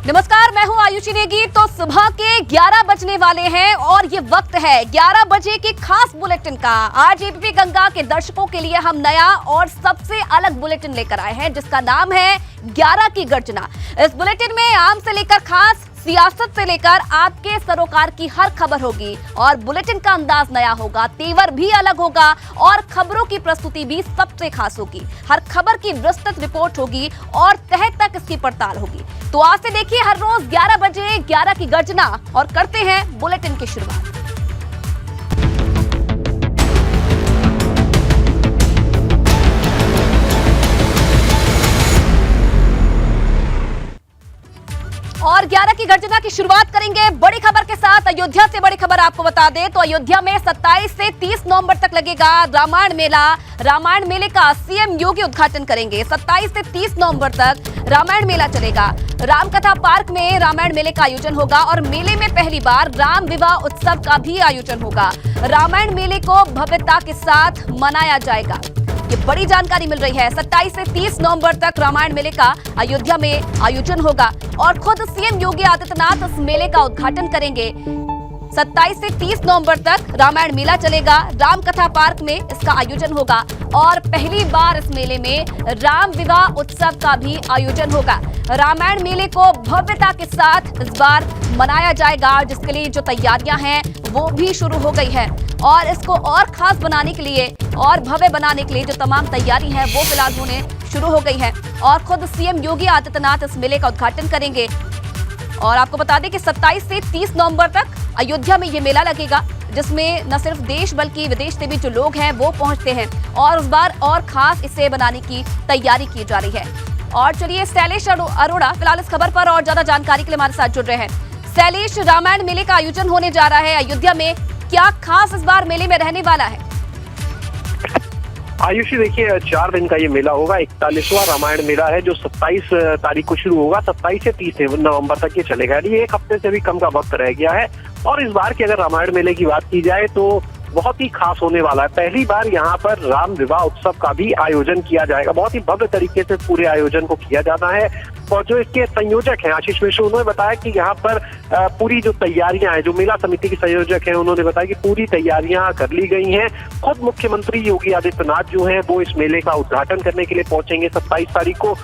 नमस्कार, मैं हूं आयुषी नेगी। तो सुबह के 11 बजने वाले हैं और ये वक्त है 11 बजे के खास बुलेटिन का। आज एबीपी गंगा के दर्शकों के लिए हम नया और सबसे अलग बुलेटिन लेकर आए हैं, जिसका नाम है 11 की गर्जना। इस बुलेटिन में आम से लेकर खास, सियासत से लेकर आपके सरोकार की हर खबर होगी और बुलेटिन का अंदाज नया होगा, तेवर भी अलग होगा और खबरों की प्रस्तुति भी सबसे खास होगी। हर खबर की विस्तृत रिपोर्ट होगी और तह तक इसकी पड़ताल होगी। तो आज से देखिए हर रोज 11 बजे 11 की गर्जना और करते हैं बुलेटिन की शुरुआत। और 11 की गर्जना की शुरुआत करेंगे बड़ी खबर के साथ। अयोध्या से बड़ी खबर आपको बता दें तो अयोध्या में 27 से 30 नवंबर तक लगेगा रामायण मेला। रामायण मेले का सीएम योगी उद्घाटन करेंगे। 27 से 30 नवंबर तक रामायण मेला चलेगा। रामकथा पार्क में रामायण मेले का आयोजन होगा और मेले में पहली बार राम विवाह उत्सव का भी आयोजन होगा। रामायण मेले को भव्यता के साथ मनाया जाएगा। ये बड़ी जानकारी मिल रही है। 27 से 30 नवंबर तक रामायण मेले का अयोध्या में आयोजन होगा और खुद सीएम योगी आदित्यनाथ इस मेले का उद्घाटन करेंगे। 27 से 30 नवंबर तक रामायण मेला चलेगा। रामकथा पार्क में इसका आयोजन होगा और पहली बार इस मेले में राम विवाह उत्सव का भी आयोजन होगा। रामायण मेले को भव्यता के साथ इस बार मनाया जाएगा, जिसके लिए जो तैयारियां हैं वो भी शुरू हो गई है और इसको और खास बनाने के लिए और भव्य बनाने के लिए जो तमाम तैयारी है वो फिलहाल होने शुरू हो गई है और खुद सीएम योगी आदित्यनाथ इस मेले का उद्घाटन करेंगे। और आपको बता दें कि 27 से 30 नवंबर तक अयोध्या में ये मेला लगेगा, जिसमें न सिर्फ देश बल्कि विदेश से भी जो लोग हैं वो पहुंचते हैं और इस बार और खास इसे बनाने की तैयारी की जा रही है। और चलिए, शैलेश अरोड़ा फिलहाल इस खबर पर और ज्यादा जानकारी के लिए हमारे साथ जुड़ रहे हैं। शैलेश, रामायण मेले का आयोजन होने जा रहा है अयोध्या में, क्या खास इस बार मेले में रहने वाला है? आयुषी, देखिए 4 दिन का ये मेला होगा। 41वां रामायण मेला है जो 27 तारीख को शुरू होगा। 27 से 30 नवंबर तक ये चलेगा। ये एक हफ्ते से भी कम का वक्त रह गया है और इस बार की अगर रामायण मेले की बात की जाए तो बहुत ही खास होने वाला है। पहली बार यहाँ पर राम विवाह उत्सव का भी आयोजन किया जाएगा। बहुत ही भव्य तरीके से पूरे आयोजन को किया जाना है और जो इसके संयोजक हैं आशीष मिश्र, उन्होंने बताया कि यहाँ पर पूरी जो तैयारियां हैं, जो मेला समिति के संयोजक हैं, उन्होंने बताया कि पूरी तैयारियां कर ली गई हैं। खुद मुख्यमंत्री योगी आदित्यनाथ जो हैं वो इस मेले का उद्घाटन करने के लिए पहुंचेंगे 27 तारीख को।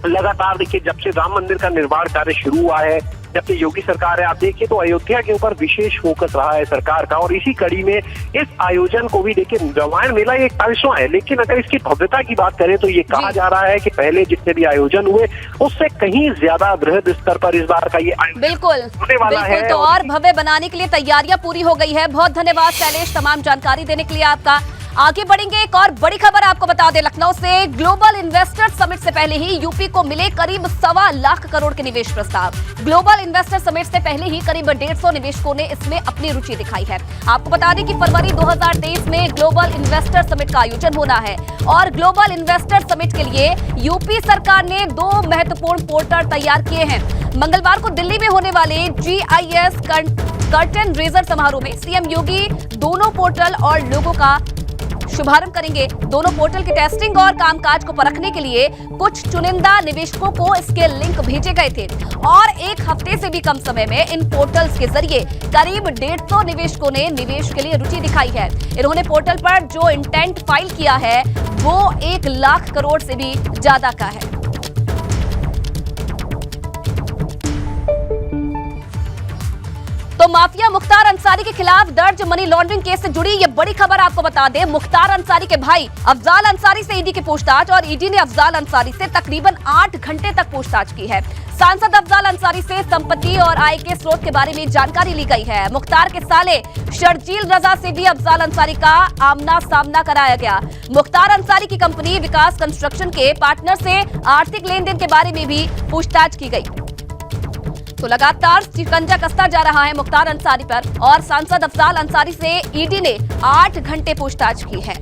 लगातार देखिए, जब से राम मंदिर का निर्माण कार्य शुरू हुआ है, जब से योगी सरकार है, आप देखिए तो अयोध्या के ऊपर विशेष फोकस रहा है सरकार का और इसी कड़ी में इस आयोजन को भी देखिए, रामायण मेला ये 41वां है, लेकिन अगर इसकी भव्यता की बात करें तो ये कहा जा रहा है कि पहले जितने भी आयोजन हुए उससे कहीं ज्यादा बृहद स्तर पर इस बार का ये बिल्कुल होने वाला है। तो और भव्य बनाने के लिए तैयारियां पूरी हो गई है। बहुत धन्यवाद शैलेश तमाम जानकारी देने के लिए आपका। आगे बढ़ेंगे, एक और बड़ी खबर आपको बता दें लखनऊ से। ग्लोबल इन्वेस्टर समिट से पहले ही यूपी को मिले करीब 1.25 लाख करोड़ के निवेश प्रस्ताव। ग्लोबल इन्वेस्टर समिट से पहले ही करीब 150 निवेशकों ने इसमें अपनी रुचि दिखाई है। आपको बता दें कि फरवरी 2023 में ग्लोबल इन्वेस्टर समिट का आयोजन होना है और ग्लोबल इन्वेस्टर समिट के लिए यूपी सरकार ने 2 महत्वपूर्ण पोर्टल तैयार किए हैं। मंगलवार को दिल्ली में होने वाले GIS कर्टन रेजर समारोह में सीएम योगी दोनों पोर्टल और लोगों का शुभारंभ करेंगे। दोनों पोर्टल की टेस्टिंग और कामकाज को परखने के लिए कुछ चुनिंदा निवेशकों को इसके लिंक भेजे गए थे और एक हफ्ते से भी कम समय में इन पोर्टल्स के जरिए करीब 150 निवेशकों ने निवेश के लिए रुचि दिखाई है। इन्होंने पोर्टल पर जो इंटेंट फाइल किया है वो 1 लाख करोड़ से भी ज्यादा का है। तो माफिया मुख्तार अंसारी के खिलाफ दर्ज मनी लॉन्ड्रिंग केस से जुड़ी ये बड़ी खबर आपको बता दें। मुख्तार अंसारी के भाई अफजाल अंसारी से ईडी की पूछताछ और ईडी ने अफजाल अंसारी से तकरीबन 8 घंटे तक पूछताछ की है। सांसद अफजाल अंसारी से संपत्ति और आय के स्रोत के बारे में जानकारी ली गई है। मुख्तार के साले शर्जील रजा से भी अफजाल अंसारी का आमना सामना कराया गया। मुख्तार अंसारी की कंपनी विकास कंस्ट्रक्शन के पार्टनर से आर्थिक लेन देन के बारे में भी पूछताछ की गई। तो लगातार शिकंजा कसता जा रहा है मुख्तार अंसारी पर और सांसद अफजाल अंसारी से ईडी ने 8 घंटे पूछताछ की है।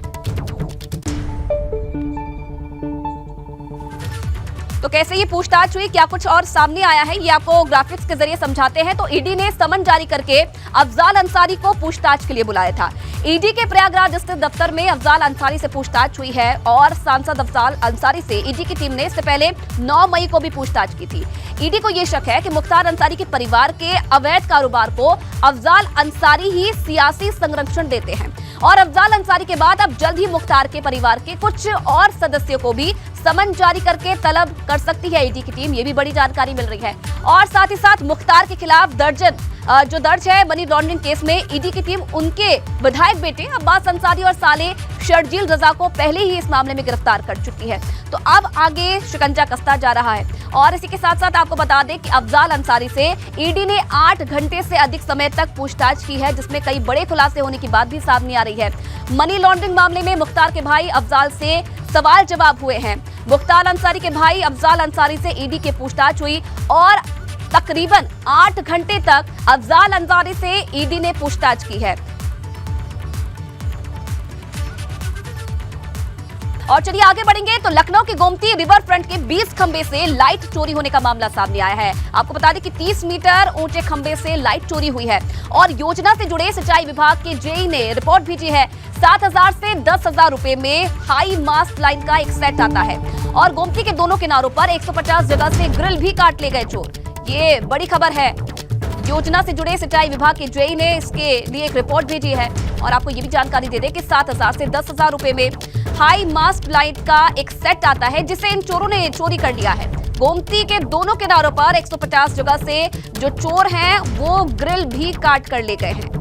तो कैसे ये पूछताछ हुई, क्या कुछ और सामने आया है, ये आपको ग्राफिक्स के जरिए समझाते हैं। तो ईडी ने समन जारी करके अफजाल अंसारी को पूछताछ के लिए बुलाया था। ईडी के प्रयागराज स्थित दफ्तर में अफजाल अंसारी से पूछताछ हुई है और सांसद अफजाल अंसारी से ईडी की टीम ने इससे पहले 9 मई को भी पूछताछ की थी। ईडी को यह शक है कि मुख्तार अंसारी के परिवार के अवैध कारोबार को अफजाल अंसारी ही सियासी संरक्षण देते हैं और अफजाल अंसारी के बाद अब जल्द ही मुख्तार के परिवार के कुछ और सदस्यों को भी समन जारी करके तलब कर सकती है ईडी की टीम। ये भी बड़ी जानकारी मिल रही है। और साथ ही साथ मुख्तार के खिलाफ जो दर्ज है मनी लॉन्ड्रिंग केस में ईडी की टीम उनके विधायक बेटे अब्बास अंसारी और साले शर्जील रजा को पहले ही इस मामले में गिरफ्तार कर चुकी है। तो अब आगे शिकंजा कसता जा रहा है। और इसी के साथ साथ आपको बता दें कि अफजाल अंसारी से ईडी ने 8 घंटे से अधिक समय तक पूछताछ की है, जिसमें कई बड़े खुलासे होने की बात भी सामने आ रही है। मनी लॉन्ड्रिंग मामले में मुख्तार के भाई अफजाल से सवाल जवाब हुए हैं। मुख्तार अंसारी के भाई अफजाल अंसारी से ईडी की पूछताछ हुई और तकरीबन 8 घंटे तक अफजाल अंसारी से ईडी ने पूछताछ की है। और चलिए आगे बढ़ेंगे तो लखनऊ के गोमती रिवर फ्रंट के 20 खंबे से लाइट चोरी होने का मामला सामने आया है। आपको बता दें कि 30 मीटर ऊंचे खंबे से लाइट चोरी हुई है और योजना से जुड़े सिंचाई विभाग के जेई ने रिपोर्ट भेजी है। 7,000 से 10,000 रुपए में हाई मास्ट लाइन का एक सेट आता है और गोमती के दोनों किनारों पर 150 जगह से ग्रिल भी काट ले गए चोर। ये बड़ी खबर है। योजना से जुड़े सिंचाई विभाग के जेई ने इसके लिए एक रिपोर्ट भेजी है और आपको ये भी जानकारी दे दें कि 7,000 से 10,000 रुपए में हाई मास्ट लाइट का एक सेट आता है, जिसे इन चोरों ने चोरी कर लिया है। गोमती के दोनों किनारों पर 150 जगह से जो चोर हैं वो ग्रिल भी काट कर ले गए हैं।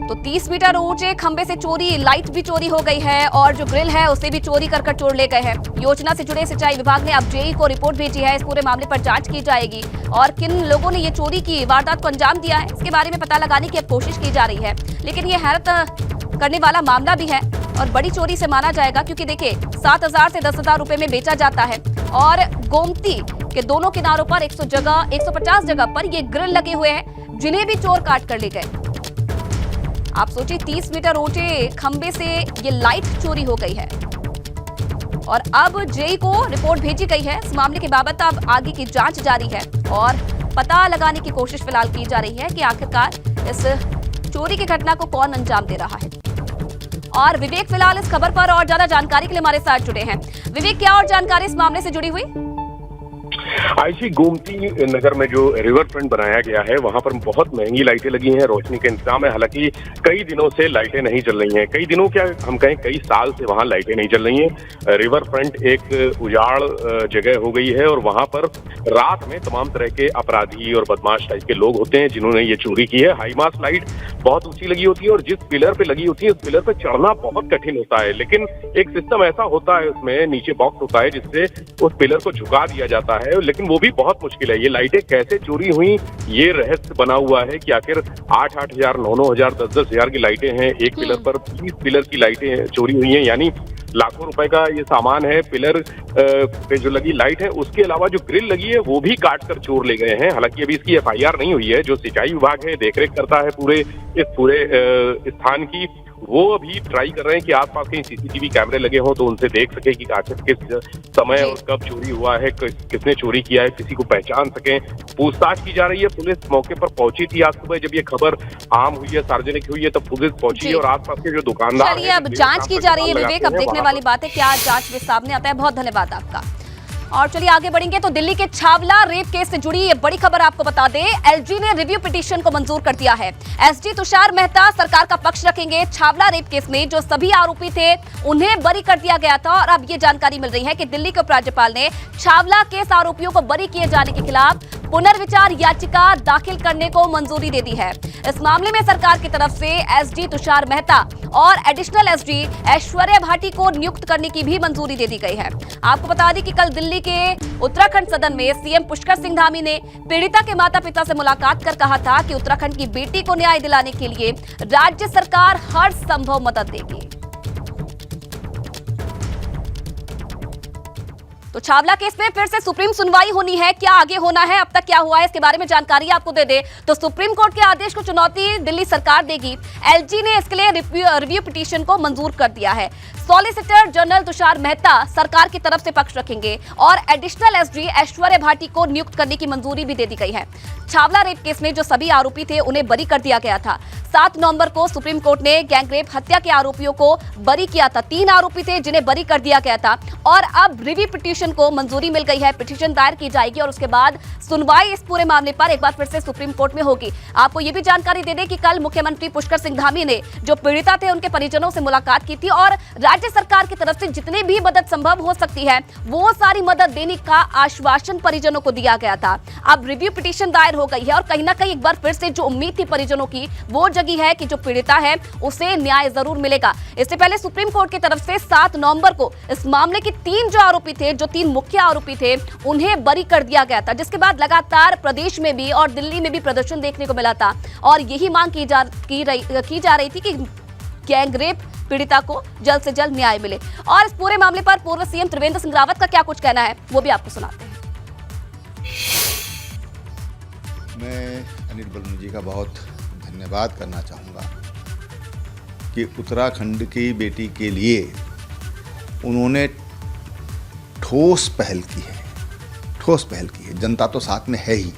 तो 30 मीटर ऊंचे खंबे से चोरी, लाइट भी चोरी हो गई है और जो ग्रिल है उसे भी चोरी कर चोर ले गए हैं। योजना से जुड़े सिंचाई विभाग ने अब जेई को रिपोर्ट भेजी है। इस पूरे मामले पर जांच की जाएगी और किन लोगों ने ये चोरी की वारदात को अंजाम दिया है इसके बारे में पता लगाने की अब कोशिश की जा रही है। लेकिन ये हैरत करने वाला मामला भी है और बड़ी चोरी से माना जाएगा, क्योंकि देखिए 7,000 से 10,000 रुपए में बेचा जाता है और गोमती के दोनों किनारों पर 150 जगह पर ये ग्रिल लगे हुए हैं, जिन्हें भी चोर काट कर ले गए। आप सोचिए 30 मीटर ऊंचे खंबे से ये लाइट चोरी हो गई है और अब जेई को रिपोर्ट भेजी गई है। इस मामले के बाबत अब आगे की जांच जारी है और पता लगाने की कोशिश फिलहाल की जा रही है कि आखिरकार इस चोरी की घटना को कौन अंजाम दे रहा है। और विवेक फिलहाल इस खबर पर और ज्यादा जानकारी के लिए हमारे साथ जुड़े हैं। विवेक, क्या और जानकारी इस मामले से जुड़ी हुई? आईसी गोमती नगर में जो रिवर फ्रंट बनाया गया है वहां पर बहुत महंगी लाइटें लगी हैं, रोशनी का इंतजाम है। हालांकि कई दिनों से लाइटें नहीं चल रही हैं, कई दिनों क्या हम कहें कई साल से वहां लाइटें नहीं चल रही हैं। रिवर फ्रंट एक उजाड़ जगह हो गई है और वहां पर रात में तमाम तरह के अपराधी और बदमाश टाइप के लोग होते हैं जिन्होंने ये चोरी की है। हाई मास्ट लाइट बहुत ऊंची लगी होती है और जिस पिलर पे लगी होती है उस पिलर पे चढ़ना बहुत कठिन होता है, लेकिन एक सिस्टम ऐसा होता है उसमें नीचे बॉक्स होता है जिससे उस पिलर को झुका दिया जाता है, लेकिन वो भी बहुत मुश्किल है। ये लाइटें कैसे चोरी हुई ये रहस्य बना हुआ है कि आखिर 8-8 हजार, 9-9 हजार, 10-10 हजार की लाइटें हैं एक पिलर पर, 20 पिलर की लाइटें चोरी हुई हैं, यानी लाखों रुपए का ये सामान है। पिलर पे जो लगी लाइट है उसके अलावा जो ग्रिल लगी है वो भी काट कर चोर ले गए हैं। हालांकि अभी इसकी FIR नहीं हुई है। जो सिंचाई विभाग है देखरेख करता है पूरे स्थान की, वो अभी ट्राई कर रहे हैं कि आसपास कहीं CCTV कैमरे लगे हों तो उनसे देख सके कि आखिर किस समय और कब चोरी हुआ है, किसने चोरी किया है, किसी को पहचान सकें। पूछताछ की जा रही है। पुलिस मौके पर पहुंची थी आज सुबह, जब ये खबर आम हुई है, सार्वजनिक हुई है, तब पुलिस पहुंची है और आसपास के जो दुकानदार, चलिए अब जांच की जा रही है। विवेक, अब देखने वाली बात है क्या जांच में सामने आता है। बहुत धन्यवाद आपका। और चलिए आगे बढ़ेंगे तो दिल्ली के छावला रेप केस से जुड़ी ये बड़ी खबर आपको बता दें। एलजी ने रिव्यू पिटीशन को मंजूर कर दिया है। एसजी तुषार मेहता सरकार का पक्ष रखेंगे। छावला रेप केस में जो सभी आरोपी थे उन्हें बरी कर दिया गया था और अब ये जानकारी मिल रही है कि दिल्ली के उपराज्यपाल ने छावला केस आरोपियों को बरी किए जाने के खिलाफ पुनर्विचार याचिका दाखिल करने को मंजूरी दे दी है। इस मामले में सरकार की तरफ से एसजी तुषार मेहता और एडिशनल एसजी ऐश्वर्या भाटी को नियुक्त करने की भी मंजूरी दे दी गई है। आपको बता दें कि कल दिल्ली के उत्तराखंड सदन में सीएम पुष्कर सिंह धामी ने पीड़िता के माता पिता से मुलाकात कर कहा था कि उत्तराखंड की बेटी को न्याय दिलाने के लिए राज्य सरकार हर संभव मदद देगी। तो छावला केस में फिर से सुप्रीम सुनवाई होनी है, क्या आगे होना है, अब तक क्या हुआ है, इसके बारे में जानकारी आपको दे दे तो सुप्रीम कोर्ट के आदेश को चुनौती दिल्ली सरकार देगी। एलजी ने इसके लिए रिव्यू पिटीशन को मंजूर कर दिया है। सॉलिसिटर जनरल तुषार मेहता सरकार की तरफ से पक्ष रखेंगे और एडिशनल एसडी ऐश्वर्या भाटी को नियुक्त करने की मंजूरी भी दे दी गई है। छावला रेप केस में जो सभी आरोपी थे उन्हें बरी कर दिया गया था। 7 नवंबर को सुप्रीम कोर्ट ने गैंगरेप हत्या के आरोपियों को बरी किया था। 3 आरोपी थे जिन्हें बरी कर दिया गया था और अब रिव्यू पिटीशन को मंजूरी मिल गई है। पिटीशन दायर की जाएगी और उसके बाद सुनवाई इस पूरे मामले पर एक बार फिर से सुप्रीम कोर्ट में होगी। आपको ये भी जानकारी दे दें कि कल मुख्यमंत्री पुष्कर सिंह धामी ने जो पीड़िता थे उनके परिजनों से मुलाकात की थी और राज्य सरकार की तरफ से जितनी भी मदद संभव हो सकती है वो सारी मदद देने का आश्वासन परिजनों को दिया गया था। अब रिव्यू पिटीशन दायर हो गई है और कहीं ना कहीं एक बार फिर से जो उम्मीद थी परिजनों की वो जगी है कि जो पीड़िता है उसे न्याय जरूर मिलेगा। इससे पहले सुप्रीम कोर्ट की तरफ से 7 नवंबर को इस मामले के 3 जो आरोपी थे, जो 3 मुख्य आरोपी थे, उन्हें बरी कर दिया गया था, जिसके बाद लगातार प्रदेश में भी और दिल्ली में भी प्रदर्शन देखने को मिला था और यही मांग की जा रही थी कि गैंगरेप पीड़िता को जल्द से जल्द न्याय मिले। और इस पूरे मामले पर पूर्व सीएम त्रिवेंद्र सिंह रावत का क्या कुछ कहना है वो भी आपको सुनाते हैं। मैं अनिल बलूनी जी का बहुत धन्यवाद करना चाहूँगा कि उत्तराखंड की बेटी के लिए उन्होंने ठोस पहल की है। जनता तो साथ में है ही,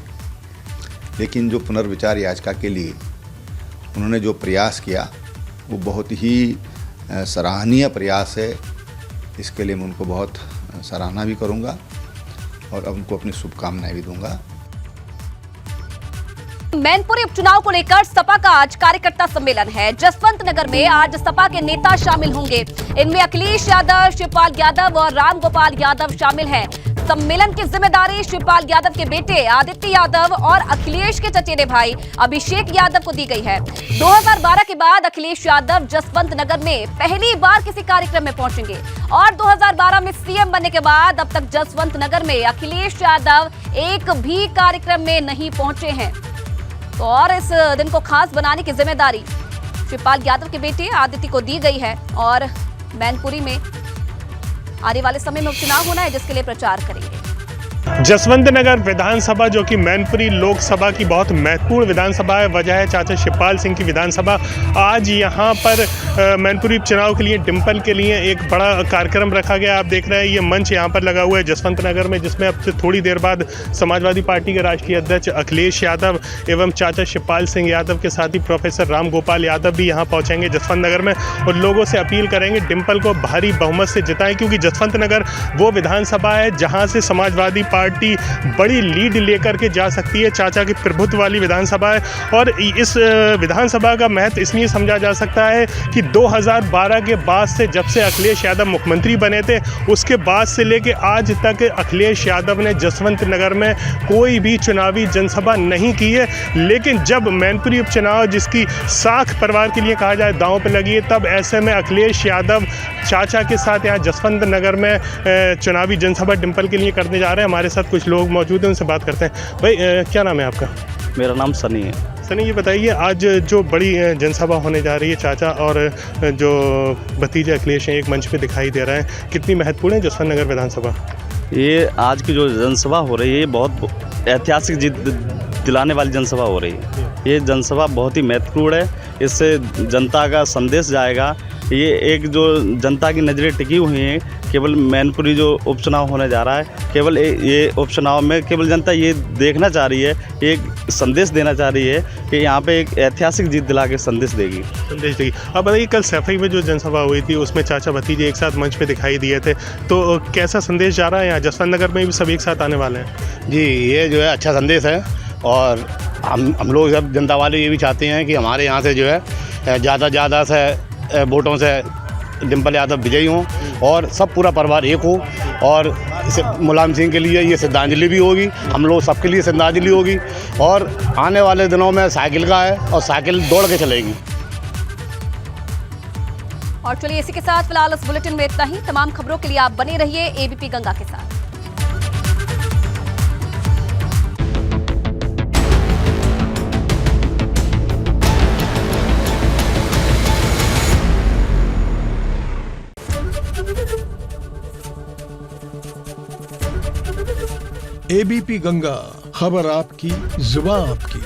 लेकिन जो पुनर्विचार याचिका के लिए उन्होंने जो प्रयास किया वो बहुत ही सराहनीय प्रयास है। इसके लिए मैं उनको बहुत सराहना भी करूँगा और उनको अपनी शुभकामनाएं भी दूंगा। मैनपुरी उपचुनाव को लेकर सपा का आज कार्यकर्ता सम्मेलन है। जसवंत नगर में आज सपा के नेता शामिल होंगे। इनमें अखिलेश यादव, शिवपाल यादव और राम गोपाल यादव शामिल हैं। सम्मेलन की जिम्मेदारी शिवपाल यादव के बेटे आदित्य यादव और अखिलेश के चचेरे भाई अभिषेक यादव को दी गई है। 2012 के बाद अखिलेश यादव जसवंत नगर में पहली बार किसी कार्यक्रम में पहुंचेंगे और 2012 में सीएम बनने के बाद अब तक जसवंत नगर में अखिलेश यादव एक भी कार्यक्रम में नहीं पहुंचे हैं। तो और इस दिन को खास बनाने की जिम्मेदारी शिवपाल यादव के बेटे आदित्य को दी गई है और मैनपुरी में आने वाले समय में उपचुनाव होना है जिसके लिए प्रचार करेंगे। जसवंत नगर विधानसभा जो कि मैनपुरी लोकसभा की बहुत महत्वपूर्ण विधानसभा है, वजह है चाचा शिवपाल सिंह की विधानसभा। आज यहाँ पर मैनपुरी चुनाव के लिए डिम्पल के लिए एक बड़ा कार्यक्रम रखा गया। आप देख रहे हैं ये मंच यहाँ पर लगा हुआ है जसवंत नगर में, जिसमें अब से थोड़ी देर बाद समाजवादी पार्टी के राष्ट्रीय अध्यक्ष अखिलेश यादव एवं चाचा शिवपाल सिंह यादव के साथ ही प्रोफेसर राम गोपाल यादव भी यहाँ पहुँचेंगे जसवंत नगर में और लोगों से अपील करेंगे डिम्पल को भारी बहुमत से जिताएं, क्योंकि जसवंत नगर वो विधानसभा है जहाँ से समाजवादी पार्टी बड़ी लीड लेकर के जा सकती है। चाचा की प्रभुत्व वाली विधानसभा है और इस विधानसभा का महत्व इसलिए समझा जा सकता है कि 2012 के बाद से, जब से अखिलेश यादव मुख्यमंत्री बने थे, उसके बाद से लेके आज तक अखिलेश यादव ने जसवंत नगर में कोई भी चुनावी जनसभा नहीं की है। लेकिन जब मैनपुरी उपचुनाव जिसकी साख परिवार के लिए कहा जाए दांव पे लगी है, तब ऐसे में अखिलेश यादव चाचा के साथ यहाँ जसवंत नगर में चुनावी जनसभा डिम्पल के लिए करने जा रहे हैं। हमारे साथ कुछ लोग मौजूद हैं, उनसे बात करते हैं। भाई क्या नाम है आपका? मेरा नाम सनी है। सनी, ये बताइए आज जो बड़ी जनसभा होने जा रही है, चाचा और जो भतीजे अखिलेश हैं एक मंच पे दिखाई दे रहे हैं, कितनी महत्वपूर्ण है जसवंत नगर विधानसभा? ये आज की जो जनसभा हो रही है ये बहुत ऐतिहासिक जीत दिलाने वाली जनसभा हो रही है। ये जनसभा बहुत ही महत्वपूर्ण है, इससे जनता का संदेश जाएगा। ये एक जो जनता की नज़रें टिकी हुई हैं, केवल मैनपुरी जो उपचुनाव होने जा रहा है, केवल ये उपचुनाव में केवल जनता ये देखना चाह रही है, एक संदेश देना चाह रही है कि यहाँ पे एक ऐतिहासिक जीत दिला के संदेश देगी। अब बताइए, कल सैफई में जो जनसभा हुई थी उसमें चाचा भतीजे एक साथ मंच पे दिखाई दिए थे, तो कैसा संदेश जा रहा है? यहाँ जसवंत नगर में भी सब एक साथ आने वाले हैं। जी, ये जो है अच्छा संदेश है और हम लोग सब जनता वाले ये भी चाहते हैं कि हमारे यहाँ से जो है ज़्यादा से वोटों से डिम्पल यादव विजयी हों और सब पूरा परिवार एक हो और इसे मुलायम सिंह के लिए ये श्रद्धांजलि भी होगी, हम लोग सबके लिए श्रद्धांजलि होगी और आने वाले दिनों में साइकिल का है और साइकिल दौड़ के चलेगी। और चलिए इसी के साथ फिलहाल इस बुलेटिन में इतना ही। तमाम खबरों के लिए आप बने रहिए एबीपी गंगा के साथ। एबीपी गंगा, खबर आपकी, जुबान आपकी।